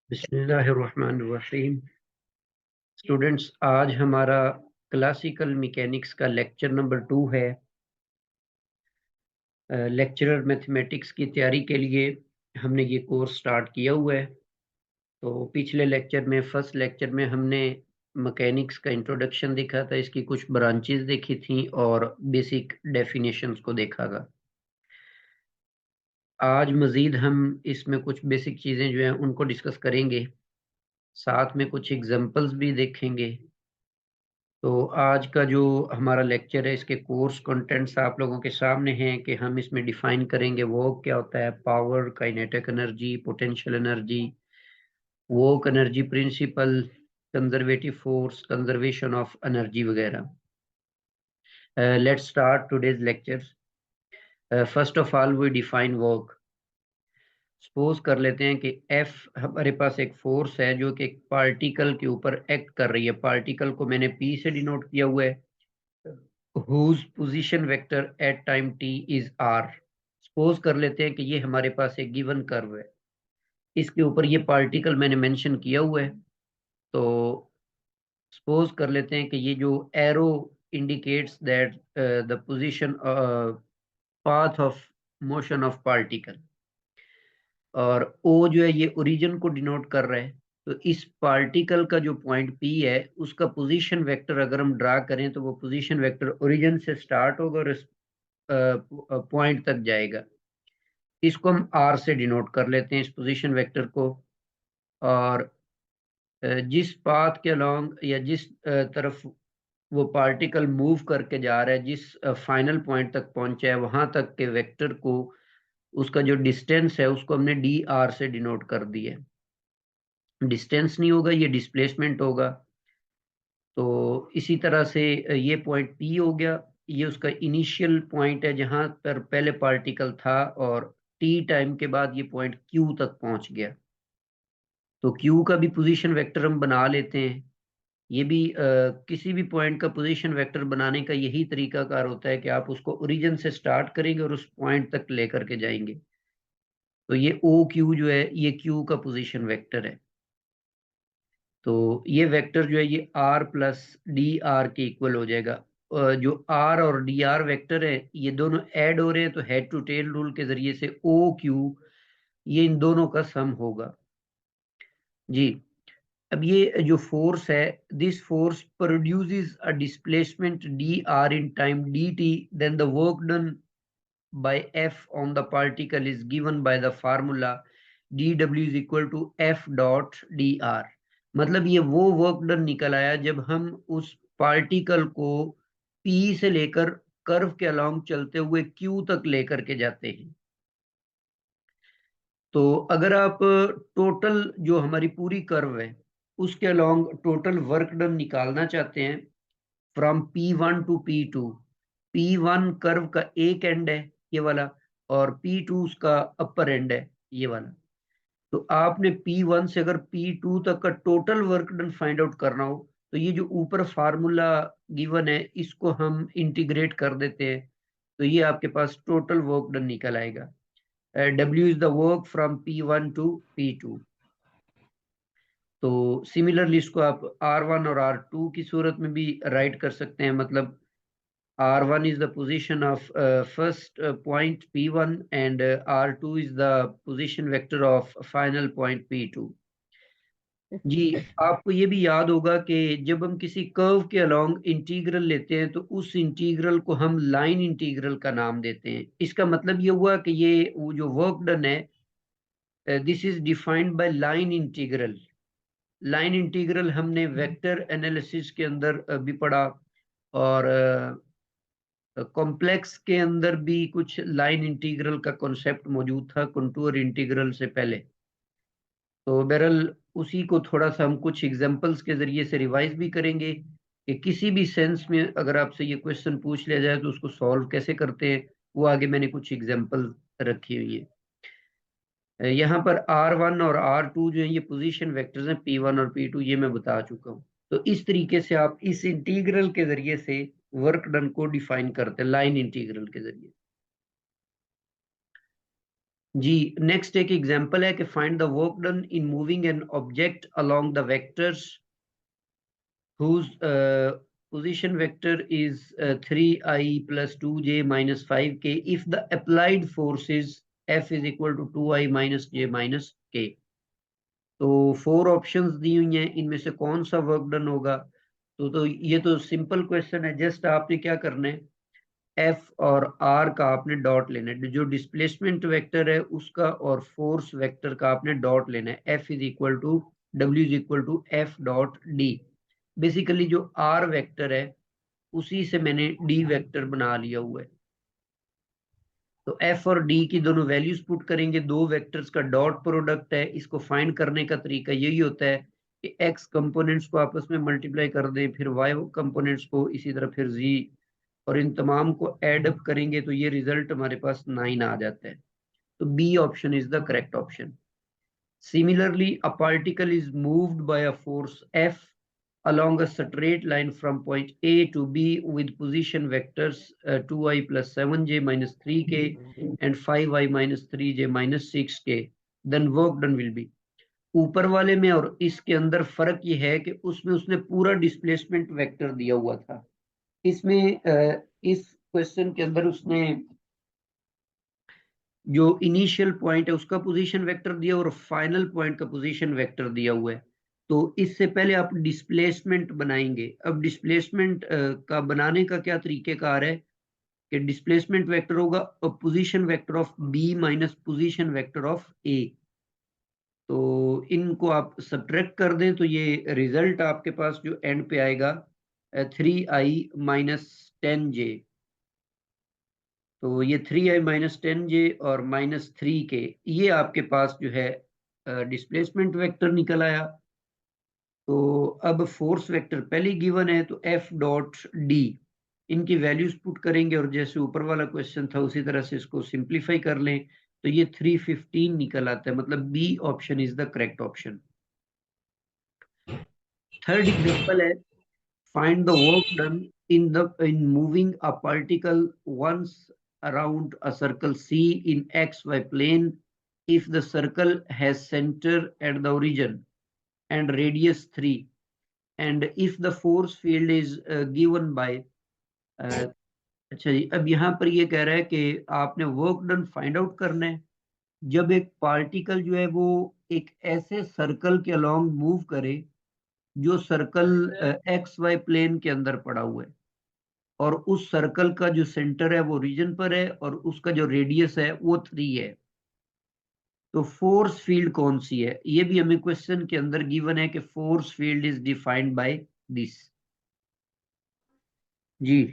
बिस्मिल्लाहिर्रहमानिर्रहीम। स्टूडेंट्स, आज हमारा क्लासिकल मैकेनिक्स का लेक्चर नंबर 2 है। लेक्चरर मैथमेटिक्स की तैयारी के लिए हमने ये कोर्स स्टार्ट किया हुआ है। तो पिछले लेक्चर में, फर्स्ट लेक्चर में, हमने मैकेनिक्स का इंट्रोडक्शन देखा था, इसकी कुछ ब्रांचेस देखी थी और बेसिक डेफिनेशंस को देखा था। आज मज़ीद हम इसमें कुछ बेसिक चीज़ें जो हैं उनको डिस्कस करेंगे, साथ में कुछ एग्जांपल्स भी देखेंगे। तो आज का जो हमारा लेक्चर है, इसके कोर्स कंटेंट्स आप लोगों के सामने हैं कि हम इसमें डिफाइन करेंगे वो क्या होता है, power, kinetic energy, potential energy, work energy principle, conservative force, conservation of energy वगैरह। Let's start today's lecture. First of all we define work. Suppose कर लेते हैं कि F हमारे पास एक फोर्स है जो कि एक पार्टिकल के ऊपर एक्ट कर रही है। पार्टिकल को मैंने P से डिनोट किया हुआ है, whose position vector at time t is r। Suppose कर लेते हैं कि ये हमारे पास एक गिवन कर्व है, इसके ऊपर ये पार्टिकल मैंने मेंशन किया हुआ है। तो सपोज कर लेते हैं कि ये जो arrow indicates that the position path of motion of particle, और ओ जो है ये ओरिजिन को डिनोट कर रहा है। तो इस पार्टिकल का जो पॉइंट पी है उसका पोजीशन वेक्टर अगर हम ड्रा करें तो वो पोजीशन वेक्टर ओरिजिन से स्टार्ट होगा और पॉइंट तक जाएगा। इसको हम आर से डिनोट कर लेते हैं, इस पोजीशन वेक्टर को। और जिस पाथ के अलोंग या जिस तरफ वो पार्टिकल मूव करके जा रहा है, जिस फाइनल पॉइंट तक पहुंचा है, वहां तक के वेक्टर को, उसका जो डिस्टेंस है उसको हमने डी आर से डिनोट कर दिया है। डिस्टेंस नहीं होगा, ये डिस्प्लेसमेंट होगा। तो इसी तरह से ये पॉइंट पी हो गया, ये उसका इनिशियल पॉइंट है जहां पर पहले पार्टिकल था, और टी टाइम के बाद ये पॉइंट क्यू तक पहुंच गया। तो क्यू का भी पोजीशन वेक्टर हम बना लेते हैं। ये भी किसी भी पॉइंट का पोजीशन वेक्टर बनाने का यही तरीकाकार होता है कि आप उसको ओरिजिन से स्टार्ट करेंगे और उस पॉइंट तक लेकर के जाएंगे। तो ये ओ क्यू जो है ये क्यू का पोजीशन वेक्टर है। तो ये वेक्टर जो है ये आर प्लस डी आर के इक्वल हो जाएगा। जो आर और डी आर वेक्टर है ये दोनों ऐड हो रहे हैं, तो हेड टू टेल रूल के जरिए से ओ क्यू ये इन दोनों का सम होगा जी। अब ये जो फोर्स है, this force produces a displacement d r in time d t, then the work done by F on the particle is given by the formula dw is equal to F dot dr। मतलब ये वो work done निकल आया जब हम उस particle को P से लेकर कर्व के अलोंग चलते हुए Q तक लेकर के जाते हैं। तो अगर आप टोटल जो हमारी पूरी कर्व है उसके अलोंग टोटल वर्क डन निकालना चाहते हैं from P1 to P2। P1 curve का एक एंड है ये वाला, और P2 उसका अपर एंड है ये वाला। तो आपने P1 से अगर P2 तक का total work done find out करना हो तो ये जो ऊपर फार्मूला गिवन है इसको हम इंटीग्रेट कर देते हैं, तो ये आपके पास टोटल वर्क डन निकल आएगा। W is the work from P1 to P2। तो सिमिलरली इसको आप R1 और R2 की सूरत में भी राइट कर सकते हैं। मतलब R1 is the position of first point P1 and R2 is the position vector of final point P2। जी, आपको ये भी याद होगा कि जब हम किसी कर्व के अलोंग इंटीग्रल लेते हैं तो उस इंटीग्रल को हम लाइन इंटीग्रल का नाम देते हैं। इसका मतलब ये हुआ कि ये वो जो वर्क डन है, this is defined by line integral. Line integral हमने वेक्टर एनालिसिस के अंदर भी पढ़ा, और कॉम्प्लेक्स के अंदर भी कुछ लाइन इंटीग्रल का कॉन्सेप्ट मौजूद था कंटूर इंटीग्रल से पहले। तो बहरहाल उसी को थोड़ा सा हम कुछ एग्जांपल्स के जरिए से रिवाइज भी करेंगे कि किसी भी सेंस में अगर आपसे ये क्वेश्चन पूछ लिया जाए तो उसको सॉल्व कैसे करते हैं, वो आगे मैंने कुछ एग्जांपल रखी हुई है। यहाँ पर R1 और R2 जो है ये पोजीशन वेक्टर्स हैं, P1 और P2 ये मैं बता चुका हूँ। तो इस तरीके से आप इस इंटीग्रल के जरिए से वर्क डन को डिफाइन करते हैं, लाइन इंटीग्रल के जरिए। जी नेक्स्ट एक एग्जांपल है कि find the work done in moving an object along the vectors whose position vector is 3i plus 2j minus 5k if the applied force is F is equal to 2i minus j minus k। तो 4 options दी हुई हैं, इनमें से कौन सा work done होगा। तो ये तो सिंपल क्वेश्चन है, जस्ट आपने क्या करना है, एफ और आर का आपने डॉट लेना है, जो डिस्प्लेसमेंट वेक्टर है उसका और फोर्स वेक्टर का आपने डॉट लेना है। F is equal to W is equal to F dot d. Basically जो आर वेक्टर है उसी से मैंने डी वेक्टर बना लिया हुआ है। तो एफ और डी की दोनों वैल्यूज पुट करेंगे, दो वेक्टर्स का डॉट प्रोडक्ट है। इसको फाइंड करने का तरीका यही होता है कि एक्स कंपोनेंट्स को आपस में मल्टीप्लाई कर दें, फिर वाई कंपोनेंट्स को इसी तरह, फिर जी, और इन तमाम को एड अप करेंगे तो ये रिजल्ट हमारे पास 9 आ जाता है। तो B option is the correct option. Similarly, a particle is moved by a force F along a straight line from point A to B with position vectors 2i plus 7j minus 3k and 5i minus 3j minus 6k. Then work done will be। ऊपर वाले में और इसके अंदर फर्क ये है कि उसमें उसने पूरा डिस्प्लेसमेंट वेक्टर दिया हुआ था। इसमें इस क्वेश्चन के अंदर उसने जो इनिशियल पॉइंट है उसका पोजीशन वेक्टर दिया और फाइनल पॉइंट का पोजीशन वेक्टर दिया हुआ है। तो इससे पहले आप डिस्प्लेसमेंट बनाएंगे। अब डिस्प्लेसमेंट का बनाने का क्या तरीकेकार है कि डिस्प्लेसमेंट वेक्टर होगा position vector of B minus position vector of A. तो इनको आप सब्ट्रैक्ट कर दें तो ये रिजल्ट आपके पास जो एंड पे आएगा 3i-10j। तो ये 3i-10j और -3k, ये आपके पास जो है डिस्प्लेसमेंट वेक्टर निकल आया। तो अब फोर्स वेक्टर पहले गिवन है तो एफ डॉट डी, इनकी वैल्यूज पुट करेंगे और जैसे ऊपर वाला क्वेश्चन था उसी तरह से इसको सिंप्लीफाई कर लें तो ये 315 निकल आता है। मतलब B option is the correct option. Third example है, find the work done in moving a particle once around a circle C in XY plane if the circle has center at the origin and radius 3 and if the force field is given by अच्छा जी, अब यहाँ पर ये कह रहा है कि आपने वर्क डन फाइंड आउट करना है जब एक पार्टिकल जो है वो एक ऐसे सर्कल के अलोंग मूव करे जो सर्कल एक्स वाई प्लेन के अंदर पड़ा हुआ है और उस सर्कल का जो सेंटर है वो रीजन पर है और उसका जो रेडियस है वो 3 है। तो फोर्स फील्ड कौन सी है, ये भी हमें क्वेश्चन के अंदर गिवन है कि force field is defined by this. जी,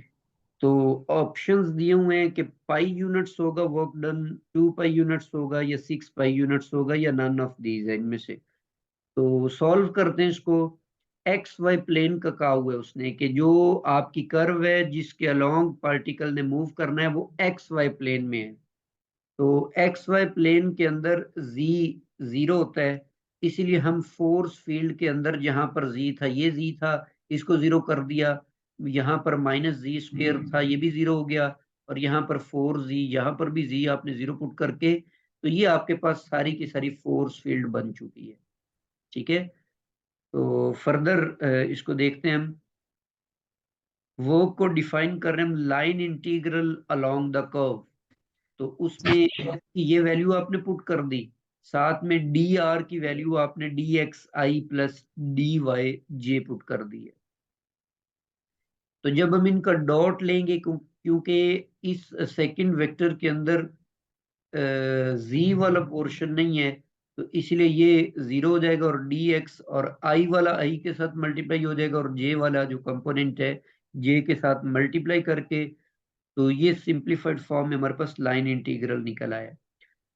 तो ऑप्शंस दिए हुए हैं कि पाई यूनिट्स होगा वर्क डन, 2 पाई यूनिट्स होगा या 6 पाई यूनिट्स होगा या नन ऑफ दीज है इनमें से। तो सॉल्व करते हैं इसको। एक्स वाई प्लेन का कहा हुआ है उसने कि जो आपकी कर्व है जिसके अलोंग पार्टिकल ने मूव करना है वो एक्स वाई प्लेन में है। तो एक्स वाई प्लेन के अंदर जी 0 होता है, इसीलिए हम फोर्स फील्ड के अंदर जहां पर जी था, ये जी था, इसको 0 कर दिया। यहाँ पर -g² था, ये भी 0 हो गया। और यहाँ पर 4g, यहाँ पर भी जी आपने 0 पुट करके, तो ये आपके पास सारी की सारी फोर्स फील्ड बन चुकी है। ठीक है, तो फर्दर इसको देखते हैं हम। वो को डिफाइन कर रहे हैं हम line integral along the curve. तो उसमें f की ये वैल्यू आपने पुट कर दी, साथ में डी आर की वैल्यू आपने dxi प्लस dy पुट कर दी है। तो जब हम इनका डॉट लेंगे क्योंकि इस सेकंड वेक्टर के अंदर z वाला पोर्शन नहीं है तो इसलिए ये 0 हो जाएगा और dx और i वाला i के साथ मल्टीप्लाई हो जाएगा और j वाला जो कंपोनेंट है j के साथ मल्टीप्लाई करके, तो ये सिंप्लीफाइड फॉर्म में हमारे पास लाइन इंटीग्रल निकल आया।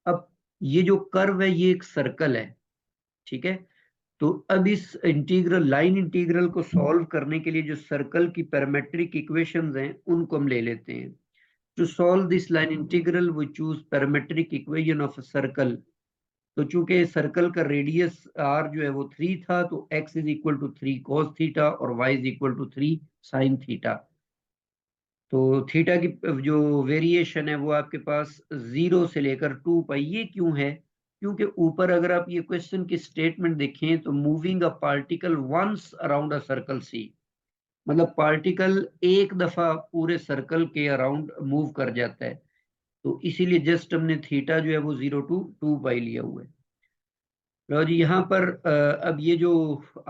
अब ये जो कर्व है ये एक सर्कल है, ठीक है। तो अब इस इंटीग्रल लाइन इंटीग्रल को सॉल्व करने के लिए जो सर्कल की पैरामेट्रिक इक्वेशंस हैं उनको हम ले लेते हैं। To solve this line integral we choose parametric equation of a circle. तो चूंकि सर्कल का रेडियस r जो है वो 3 था तो x is equal to 3 cos theta और y is equal to 3 sin theta. तो थीटा की जो वेरिएशन है वो आपके पास 0 से लेकर 2 पाई। ये क्यों है? क्योंकि ऊपर अगर आप ये क्वेश्चन की स्टेटमेंट देखें तो moving a particle once around a circle C, मतलब पार्टिकल एक दफा पूरे सर्कल के अराउंड मूव कर जाता है, तो इसीलिए जस्ट हमने थीटा जो है वो 0 to 2 पाई लिया हुआ है। लो जी, यहाँ पर अब ये जो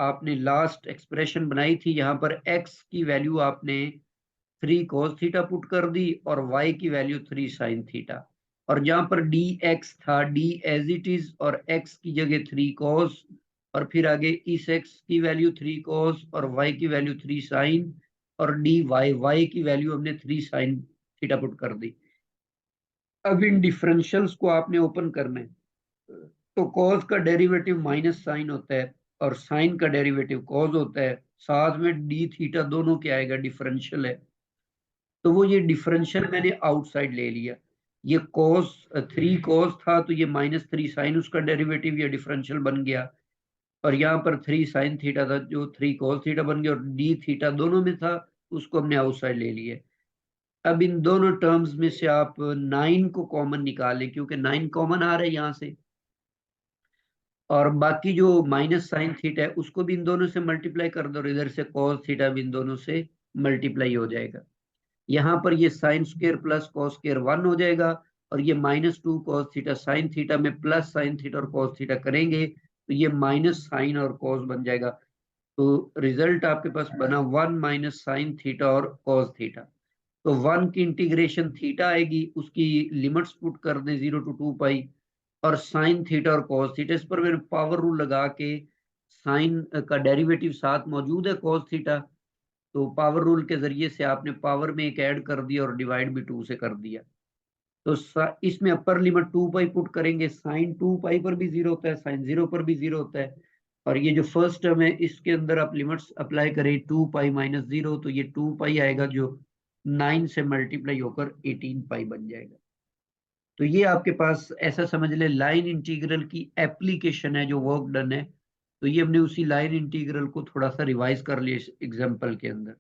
आपने लास्ट एक्सप्रेशन बनाई थी, यहाँ पर x की वैल्यू आपने 3 cos थीटा पुट कर दी और y की वैल्यू 3 sin थीटा, और जहां पर dx था, d एज इट इज, और x की जगह 3 cos, और फिर आगे इस x की वैल्यू 3 cos और y की वैल्यू 3 sin, और dy y की वैल्यू हमने 3 sin थीटा पुट कर दी। अब इन डिफरेंशियल्स को आपने ओपन करना है, तो cos का डेरिवेटिव माइनस साइन होता है और साइन का डेरिवेटिव cos होता है, साथ में डी थीटा दोनों क्या आएगा, डिफरेंशियल है। तो वो ये डिफरेंशियल मैंने आउटसाइड ले लिया, ये cos 3 cos था तो ये -3 sin उसका डेरिवेटिव या डिफरेंशियल बन गया, और यहाँ पर 3 sin थीटा था जो 3 cos थीटा बन गया, और डी थीटा दोनों में था, उसको हमने आउटसाइड ले लिया। अब इन दोनों टर्म्स में से आप 9 को कॉमन निकालें, क्योंकि 9 कॉमन आ रहा है यहाँ से, और बाकी जो -sin थीटा है उसको भी इन दोनों से मल्टीप्लाई कर दो, और इधर से cos थीटा भी इन दोनों से मल्टीप्लाई हो जाएगा। यहाँ पर ये sine square plus cos square 1 हो जाएगा, और ये -2 cos थीटा साइन थीटा में प्लस साइन थीटा और कॉस थीटा करेंगे तो ये माइनस साइन और कॉस बन जाएगा। तो रिजल्ट आपके पास बना 1 -sin थीटा और कॉस थीटा। तो 1 की इंटीग्रेशन थीटा आएगी, उसकी लिमिट्स पुट कर दें 0 to 2 पाई, और साइन थीटा और कॉस थीटा, इस पर मैंने पावर रूल लगा के, साइन का डेरिवेटिव साथ मौजूद है कॉस थीटा, तो पावर रूल के जरिए से आपने पावर में एक ऐड कर दिया और डिवाइड भी 2 से कर दिया। तो इसमें अपर लिमिट 2 पाई पुट करेंगे, साइन 2 पाई पर भी 0 होता है, साइन 0 पर भी 0 होता है, और ये जो फर्स्ट टर्म है इसके अंदर आप लिमिट्स अप्लाई करें 2 पाई - 0, तो ये 2 पाई आएगा जो 9 से मल्टीप्लाई होकर 18 पाई बन जाएगा। तो ये आपके पास ऐसा समझ ले लाइन इंटीग्रल की एप्लीकेशन है जो वर्क डन है। तो ये हमने उसी लाइन इंटीग्रल को थोड़ा सा रिवाइज कर लिया इस एग्जांपल के अंदर।